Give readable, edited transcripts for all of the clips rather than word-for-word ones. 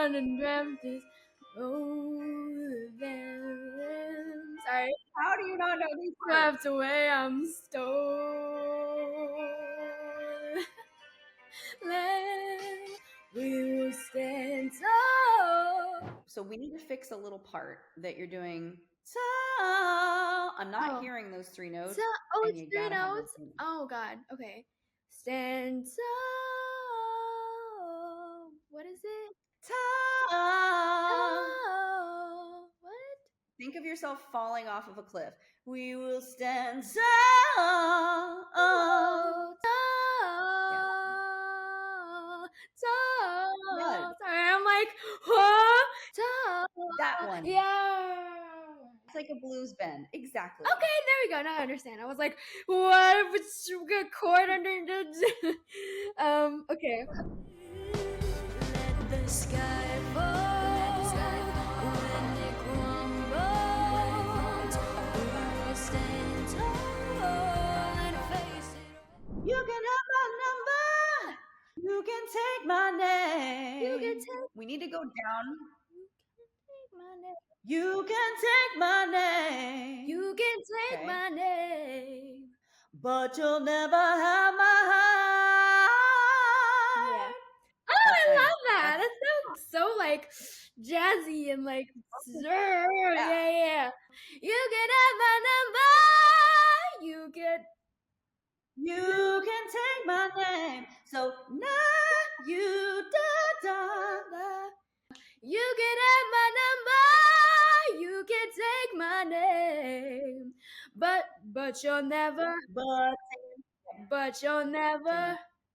down and dreamt this. Oh, then. Sorry. How do you not know these words? Swept away, I'm stolen. We will stand tall. So we need to fix a little part that you're doing. Tall. I'm not hearing those three notes. Oh, it's three notes? Oh, God. Okay. Stand tall. What is it? Tall. What? Think of yourself falling off of a cliff. We will stand tall. Tall. Good. Sorry, I'm like, huh? Tall. That one. Yeah. It's like a blues bend. Exactly. Okay, there we go. Now I understand. I was like, what? Which chord under the... okay. Let the sky fall. When it crumbles, we will stand tall and face it. You can have my number. You can take my name. You can take. We need to go down. You can take my name. You can take my name. You can take my name. But you'll never have my heart. Yeah. Oh, I love that. That sounds so like jazzy and like yeah. You can have my number. You can take my name. So now you da. You can have my number. You can take my name. But you'll never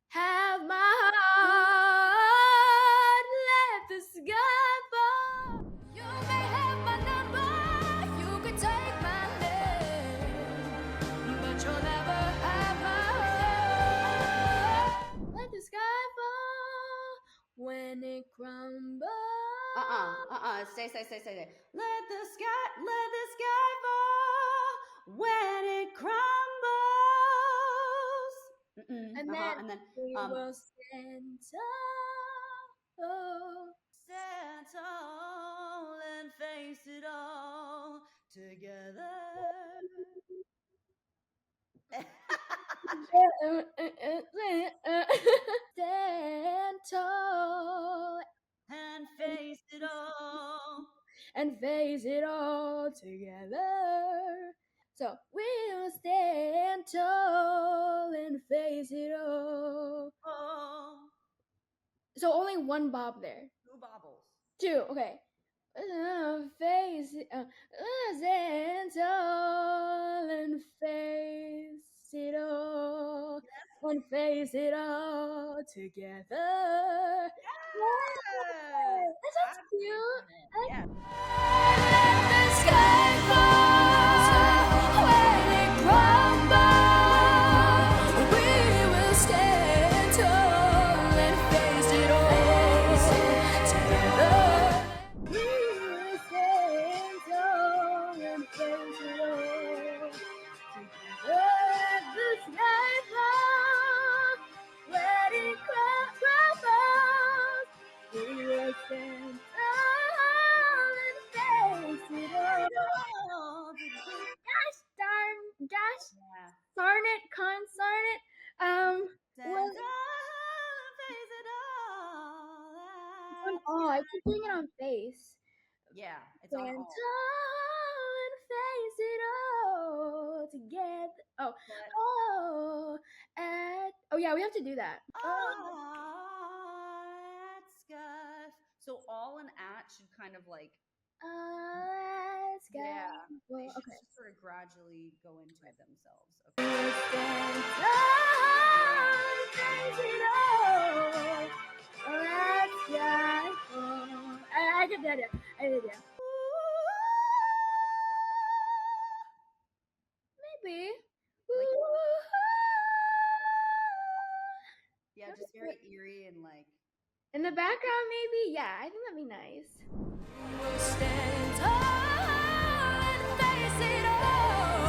have my heart. Let the sky fall. You may have my number. You can take my name. But you'll never have my heart. Let the sky fall when it crumbles. Say. Let the sky fall when it crumbles. And then we will stand tall. Stand tall and face it all together. Stand tall and face it all. And face it all together. So we'll stand tall and face it all. Oh. So only one bob there. 2 bobbles. 2, okay. Face it, stand tall and face it all. Yes. And face it all together. Yeah. That sounds cute. Yeah. Let the sky fall when it crumbles. We will stand tall and face it all together. We will stand tall and face it all together. Let the sky fall when it crumbles. We will stand tall and face it all. Gosh darn it, consarn it. Stand tall and face it all. I keep doing it on face. Yeah, it's on Stand all. tall and face it all together. Yeah, we have to do that. At sky. So all and at should kind of like. At sky. Yeah. They should Okay. just sort of gradually go into themselves. Okay. Stand tall and face it all. At sky. I get that. I did that. Maybe. Yeah, just very eerie and like. In the background, maybe? Yeah, I think that'd be nice. We'll stand tall and face it all.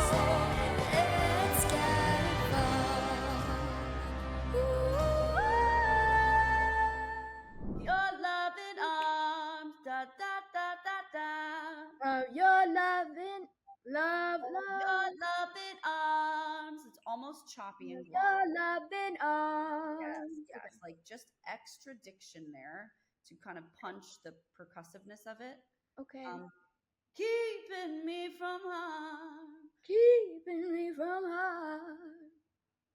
It's Skyfall. Your loving arms. almost choppy and Your guac. loving arms. Yes, Okay. like just extra diction there to kind of punch the percussiveness of it. Okay. Keeping me from harm. Keeping me from harm.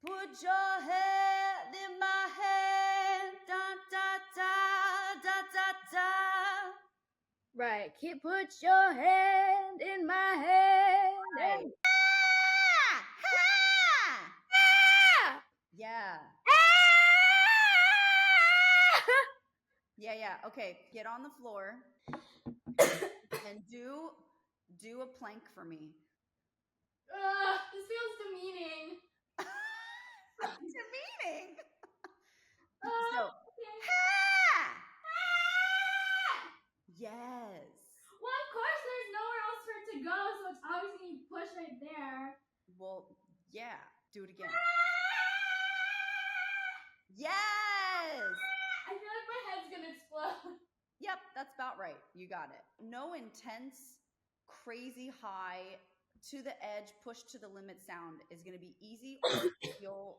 Put your head in my hand. Da da da da da da. Right. Put your hand in my hand. Right. And Ah! Yeah. Yeah. Okay, get on the floor and do a plank for me. This feels demeaning. Demeaning. So, Okay. yes. Well, of course, there's nowhere else for it to go, so it's obviously going to push right there. Well, yeah. Do it again. Yes. I feel like my head's going to explode. Yep, that's about right. You got it. No intense, crazy high, to the edge, push to the limit sound is going to be easy or feel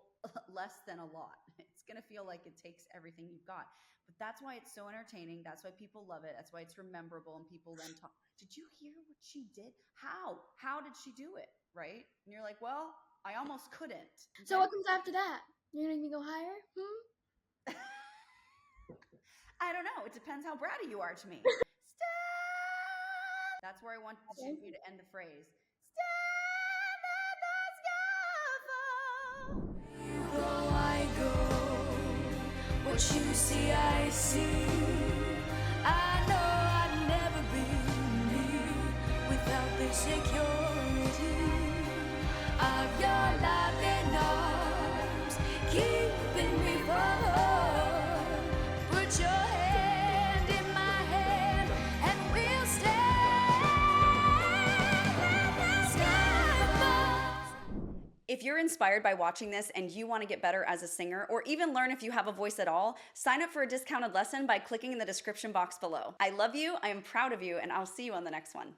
less than a lot. It's going to feel like it takes everything you've got. But that's why it's so entertaining. That's why people love it. That's why it's memorable. And people then talk, did you hear what she did? How? How did she do it? Right? And you're like, well, I almost couldn't. So what comes after that? You're going to make me go higher? I don't know. It depends how bratty you are to me. Stop. That's where I want you to end the phrase. Stand at the skyfall. Go, I go. What you see, I see. I know I'd never be me without the security of your loving arms, keeping me from harm. Put your hand in my hand, and we'll stand like the skyfall. If you're inspired by watching this and you want to get better as a singer, or even learn if you have a voice at all, sign up for a discounted lesson by clicking in the description box below. I love you, I am proud of you, and I'll see you on the next one.